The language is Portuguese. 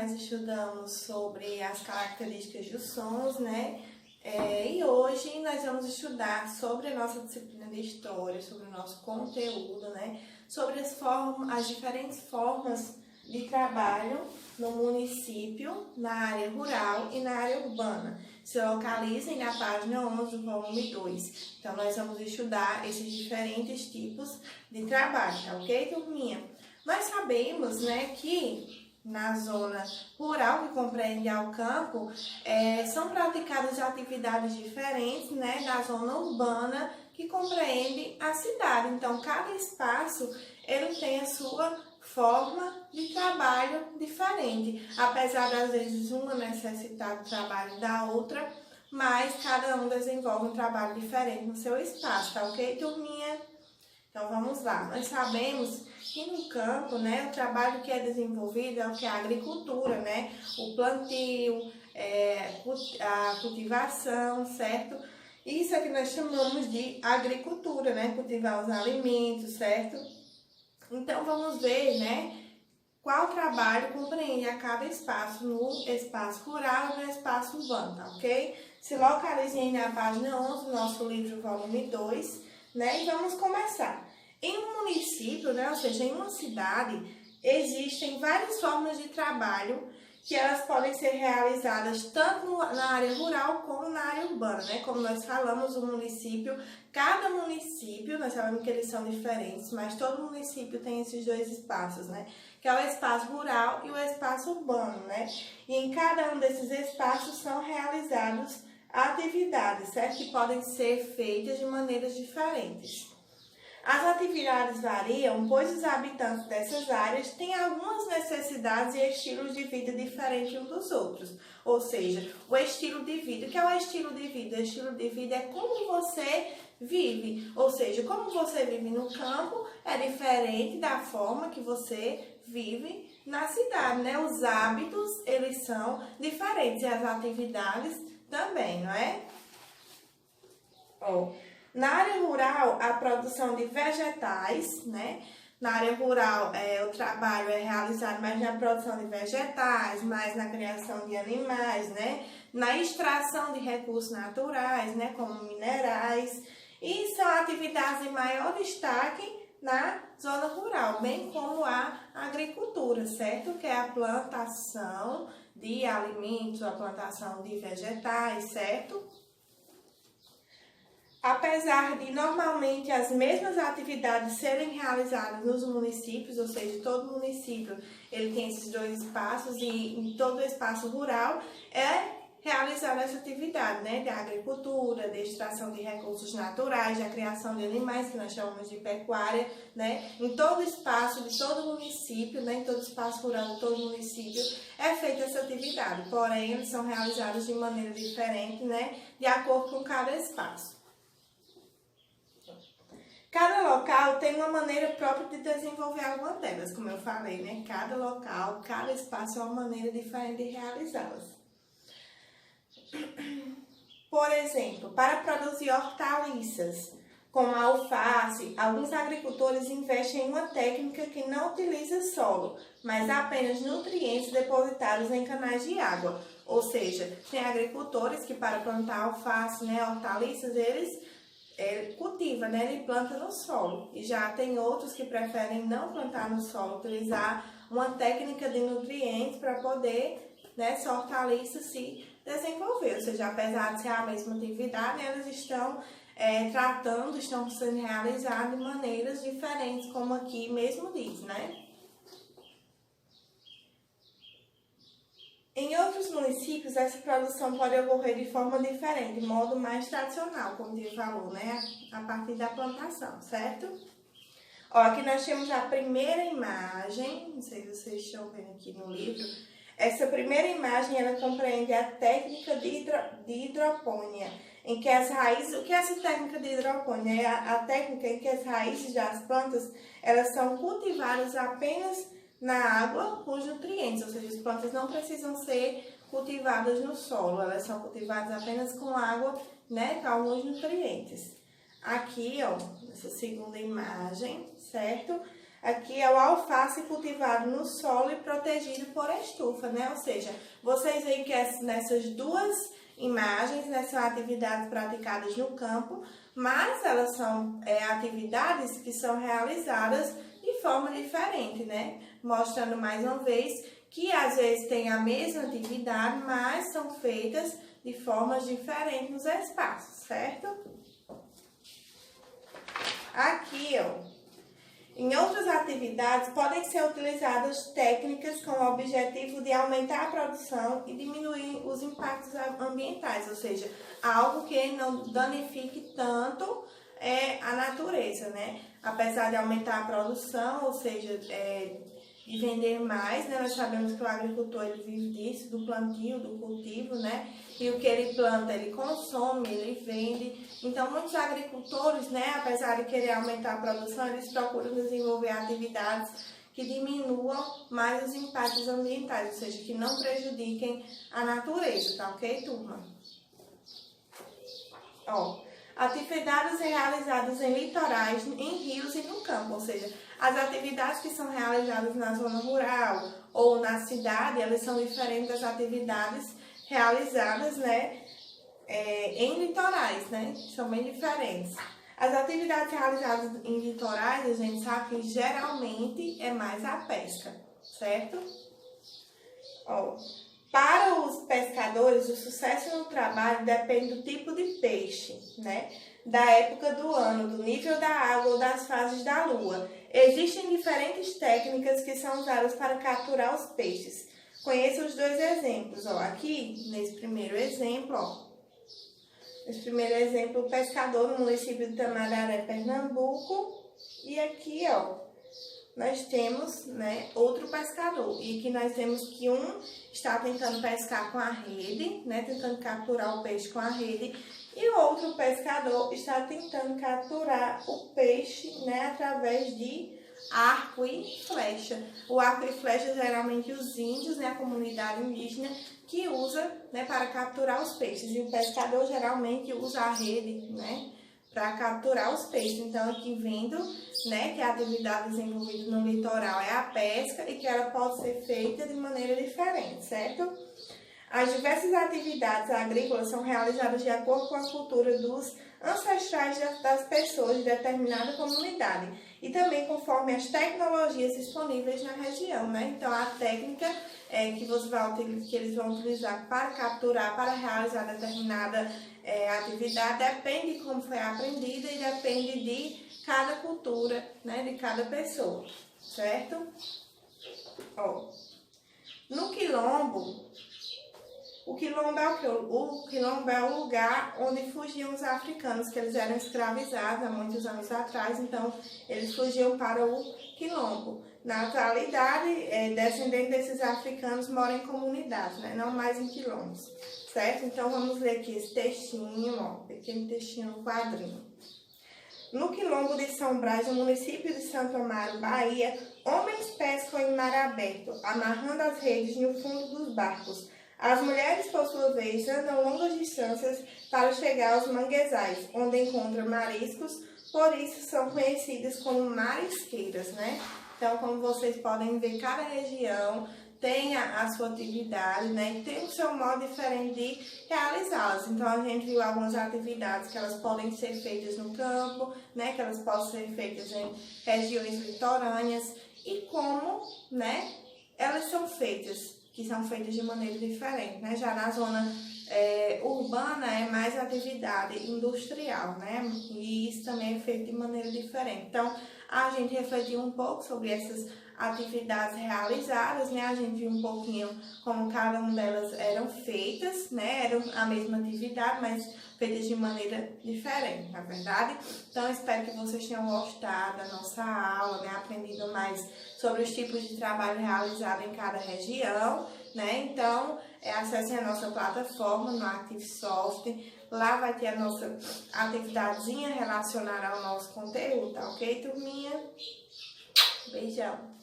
nós estudamos sobre as características dos sons, né? E hoje nós vamos estudar sobre a nossa disciplina de História, sobre o nosso conteúdo, né? Sobre as diferentes formas de trabalho no município, na área rural e na área urbana. Se localizem na página 11 do volume 2. Então, nós vamos estudar esses diferentes tipos de trabalho, tá ok, turminha? Nós sabemos, né, que na zona rural, que compreende ao campo, são praticadas atividades diferentes, né, da zona urbana, que compreende a cidade. Então, cada espaço, ele tem a sua forma de trabalho diferente, apesar das vezes uma necessitar do trabalho da outra, mas cada um desenvolve um trabalho diferente no seu espaço, tá ok, turminha? Então vamos lá, nós sabemos que no campo, né, o trabalho que é desenvolvido é o que é a agricultura, né, o plantio, a cultivação, certo? Isso é que nós chamamos de agricultura, né, cultivar os alimentos, certo? Então, vamos ver, né, qual trabalho compreende a cada espaço, no espaço rural e no espaço urbano, tá ok? Se localizem na página 11 do nosso livro, volume 2, né, e vamos começar. Em um município, né, ou seja, em uma cidade, existem várias formas de trabalho que elas podem ser realizadas tanto na área rural como na área urbana, né? Como nós falamos, o município, cada município, nós sabemos que eles são diferentes, mas todo município tem esses dois espaços, né? Que é o espaço rural e o espaço urbano, né? E em cada um desses espaços são realizadas atividades, certo? Que podem ser feitas de maneiras diferentes. As atividades variam, pois os habitantes dessas áreas têm algumas necessidades e estilos de vida diferentes uns dos outros. Ou seja, o estilo de vida. O que é o estilo de vida? O estilo de vida é como você vive. Ou seja, como você vive no campo é diferente da forma que você vive na cidade, né? Os hábitos, eles são diferentes e as atividades também, não é? Na área rural, a produção de vegetais, né? Na área rural, o trabalho é realizado mais na produção de vegetais, mais na criação de animais, né? Na extração de recursos naturais, né? Como minerais. E são atividades de maior destaque na zona rural, bem como a agricultura, certo? Que é a plantação de alimentos, a plantação de vegetais, certo? Apesar de normalmente as mesmas atividades serem realizadas nos municípios, ou seja, todo município ele tem esses dois espaços e em todo o espaço rural é realizada essa atividade, né, de agricultura, de extração de recursos naturais, da criação de animais, que nós chamamos de pecuária, né, em todo espaço de todo município, né, em todo espaço rural de todo município é feita essa atividade, porém eles são realizados de maneira diferente, né, de acordo com cada espaço. Cada local tem uma maneira própria de desenvolver alguma delas, como eu falei, né? Cada local, cada espaço é uma maneira diferente de realizá-las. Por exemplo, para produzir hortaliças, como a alface, alguns agricultores investem em uma técnica que não utiliza solo, mas apenas nutrientes depositados em canais de água. Ou seja, tem agricultores que para plantar alface, né, hortaliças, eles cultiva, né? Ele planta no solo. E já tem outros que preferem não plantar no solo, utilizar uma técnica de nutrientes para poder, né, essa hortaliça se desenvolver. Ou seja, apesar de ser a mesma atividade, elas estão estão sendo realizadas de maneiras diferentes, como aqui mesmo diz, né? Em outros municípios, essa produção pode ocorrer de forma diferente, de modo mais tradicional, como ele falou, né? A partir da plantação, certo? Ó, aqui nós temos a primeira imagem, não sei se vocês estão vendo aqui no livro. Essa primeira imagem, ela compreende a técnica de hidroponia, em que as raízes... O que é essa técnica de hidroponia? É a técnica em que as raízes das plantas, elas são cultivadas apenas na água com os nutrientes, ou seja, as plantas não precisam ser cultivadas no solo, elas são cultivadas apenas com água, né, com alguns nutrientes. Aqui, ó, nessa segunda imagem, certo? Aqui é o alface cultivado no solo e protegido por estufa, né? Ou seja, vocês veem que nessas duas imagens, né, são atividades praticadas no campo, mas elas são atividades que são realizadas de forma diferente, né? Mostrando mais uma vez que às vezes tem a mesma atividade, mas são feitas de formas diferentes nos espaços, certo? Aqui, ó. Em outras atividades, podem ser utilizadas técnicas com o objetivo de aumentar a produção e diminuir os impactos ambientais, ou seja, algo que não danifique tanto a natureza, né? Apesar de aumentar a produção, ou seja, de vender mais, né? Nós sabemos que o agricultor ele vive disso, do plantio, do cultivo, né? E o que ele planta, ele consome, ele vende. Então, muitos agricultores, né, apesar de querer aumentar a produção, eles procuram desenvolver atividades que diminuam mais os impactos ambientais, ou seja, que não prejudiquem a natureza, tá ok, turma? Ó, atividades realizadas em litorais, em rios e no campo, ou seja, as atividades que são realizadas na zona rural ou na cidade, elas são diferentes das atividades realizadas, né, em litorais, né, são bem diferentes. As atividades realizadas em litorais, a gente sabe que geralmente é mais a pesca, certo? Ó, para os pescadores, o sucesso no trabalho depende do tipo de peixe, né, da época do ano, do nível da água ou das fases da lua. Existem diferentes técnicas que são usadas para capturar os peixes. Conheça os dois exemplos, ó. Aqui, nesse primeiro exemplo, ó. Nesse primeiro exemplo, o pescador no município de Tamandaré, Pernambuco. E aqui, ó, nós temos, né, outro pescador. E aqui nós temos que um está tentando pescar com a rede, né, tentando capturar o peixe com a rede. E o outro pescador está tentando capturar o peixe, né, através de arco e flecha. O arco e flecha, geralmente os índios, né, a comunidade indígena, que usa, né, para capturar os peixes. E o pescador geralmente usa a rede, né, para capturar os peixes. Então, aqui vendo, né, que a atividade desenvolvida no litoral é a pesca e que ela pode ser feita de maneira diferente, certo? As diversas atividades agrícolas são realizadas de acordo com a cultura dos ancestrais das pessoas de determinada comunidade e também conforme as tecnologias disponíveis na região, né? Então, a técnica que eles vão utilizar para capturar, para realizar determinada atividade, depende de como foi aprendida e depende de cada cultura, né? De cada pessoa, certo? Ó, no quilombo, o quilombo é o quê? O quilombo é o lugar onde fugiam os africanos, que eles eram escravizados há muitos anos atrás, então eles fugiam para o quilombo. Na atualidade, descendentes desses africanos moram em comunidades, né? Não mais em quilombos, certo? Então vamos ler aqui esse textinho, ó, pequeno textinho no quadrinho. No quilombo de São Brás, no município de Santo Amaro, Bahia, homens pescam em mar aberto, amarrando as redes no fundo dos barcos. As mulheres, por sua vez, andam longas distâncias para chegar aos manguezais, onde encontram mariscos, por isso são conhecidas como marisqueiras, né? Então, como vocês podem ver, cada região tem a sua atividade, né? E tem o seu modo diferente de realizá-las. Então, a gente viu algumas atividades que elas podem ser feitas no campo, né? Que elas podem ser feitas em regiões litorâneas e como, né? Elas são feitas, que são feitas de maneira diferente, né? Já na zona urbana é mais atividade industrial, né? E isso também é feito de maneira diferente. Então, a gente refletiu um pouco sobre essas atividades realizadas, né? A gente viu um pouquinho como cada uma delas eram feitas, né? Eram a mesma atividade, mas feitas de maneira diferente, na verdade. Então, espero que vocês tenham gostado da nossa aula, né? Aprendido mais sobre os tipos de trabalho realizado em cada região, né? Então, acessem a nossa plataforma no ActiveSoft. Lá vai ter a nossa atividadezinha relacionada ao nosso conteúdo, tá ok, turminha? Beijão!